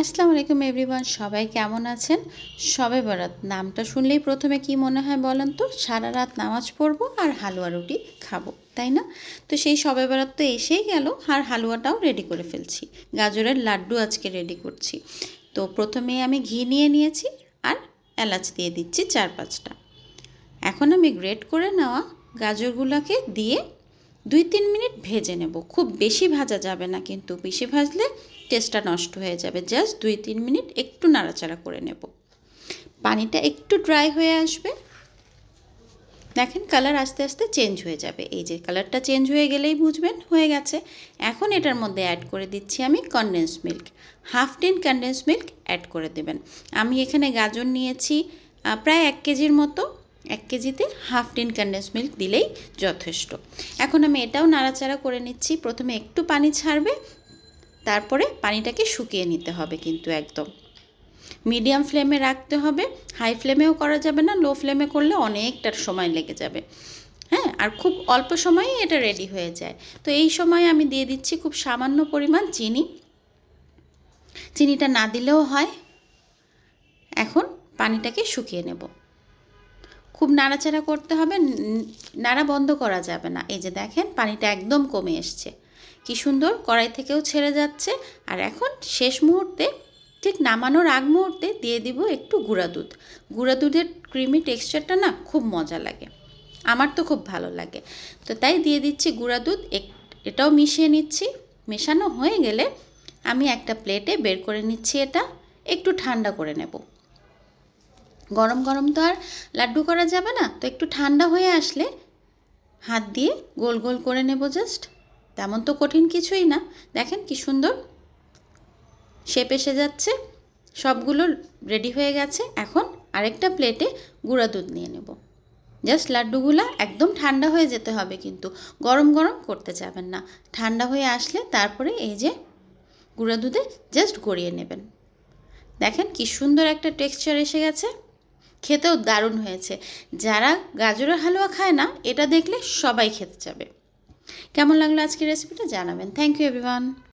আসসালামু আলাইকুম এভরিওয়ান, সবাই কেমন আছেন? শবে বরাত নামটা শুনলেই প্রথমে কি মনে হয় বলেন তো? সারা রাত নামাজ পড়বো আর হালুয়া রুটি খাবো, তাই না? তো সেই শবে বরাত তো এসেই গেল, আর হালুয়াটাও রেডি করে ফেলছি। গাজরের লাড্ডু আজকে রেডি করছি। তো প্রথমে আমি ঘি নিয়ে নিয়েছি আর এলাচ দিয়ে দিচ্ছি 4-5টা। এখন আমি গ্রেট করে নেওয়া গাজরগুলোকে দিয়ে 2-3 মিনিট ভেজে নেব। খুব বেশি ভাজা যাবে না, কিন্তু বেশি ভাজলে টেস্টটা নষ্ট হয়ে যাবে। জাস্ট 2-3 মিনিট একটু নাড়াচাড়া করে নেব। পানিটা একটু ড্রাই হয়ে আসবে, দেখেন কালার আস্তে আস্তে চেঞ্জ হয়ে যাবে। এই যে কালারটা চেঞ্জ হয়ে গেলেই বুঝবেন হয়ে গেছে। এখন এটার মধ্যে অ্যাড করে দিচ্ছি আমি condensed milk. 1/2 tin condensed milk add করে দেবেন। আমি এখানে গাজর নিয়েছি প্রায় 1 কেজির মতো। 1 কেজিতে 1/2 টিন কনডেন্স মিল্ক দিলেই যথেষ্ট। এখন আমি এটাও নাড়াচাড়া করে নিচ্ছি। প্রথমে একটু পানি ছাড়বে, তারপরে পানিটাকে শুকিয়ে নিতে হবে, কিন্তু একদম মিডিয়াম ফ্লেমে রাখতে হবে। হাই ফ্লেমেও করা যাবে না, লো ফ্লেমে করলে অনেকটা সময় লেগে যাবে। হ্যাঁ, আর খুব অল্প সময়েই এটা রেডি হয়ে যায়। তো এই সময় আমি দিয়ে দিচ্ছি খুব সামান্য পরিমাণ চিনি। চিনিটা না দিলেও হয়। এখন পানিটাকে শুকিয়ে নেব। খুব নাড়াচাড়া করতে হবে, নাড়া বন্ধ করা যাবে না। এই যে দেখেন পানিটা একদম কমে এসছে, কি সুন্দর কড়াই থেকেও ছেড়ে যাচ্ছে। আর এখন শেষ মুহূর্তে, ঠিক নামানোর আগ মুহূর্তে দিয়ে দিব একটু গুঁড়া দুধ। গুঁড়া দুধের ক্রিমি টেক্সচারটা না খুব মজা লাগে, আমার তো খুব ভালো লাগে। তো তাই দিয়ে দিচ্ছি গুঁড়া দুধ। এটাও মিশিয়ে নিচ্ছি। মেশানো হয়ে গেলে আমি একটা প্লেটে বের করে নিচ্ছি। এটা একটু ঠান্ডা করে নেব। গরম গরম তো আর লাড্ডু করা যাবে না, তো একটু ঠান্ডা হয়ে আসলে হাত দিয়ে গোল গোল করে নেব। জাস্ট তেমন তো কঠিন কিছুই না। দেখেন কি সুন্দর শেপ এসে যাচ্ছে। সবগুলো রেডি হয়ে গেছে। এখন আরেকটা প্লেটে গুঁড়া দুধ নিয়ে নেব। জাস্ট লাড্ডুগুলো একদম ঠান্ডা হয়ে যেতে হবে, কিন্তু গরম গরম করতে যাবেন না। ঠান্ডা হয়ে আসলে তারপরে এই যে গুঁড়া দুধে জাস্ট গড়িয়ে নেবেন। দেখেন কি সুন্দর একটা টেক্সচার এসে গেছে। খেতেও দারুণ হয়েছে। যারা গাজরের হালুয়া খায় না, এটা দেখলে সবাই খেতে যাবে। কেমন লাগলো আজকের রেসিপিটা জানাবেন। Thank you everyone.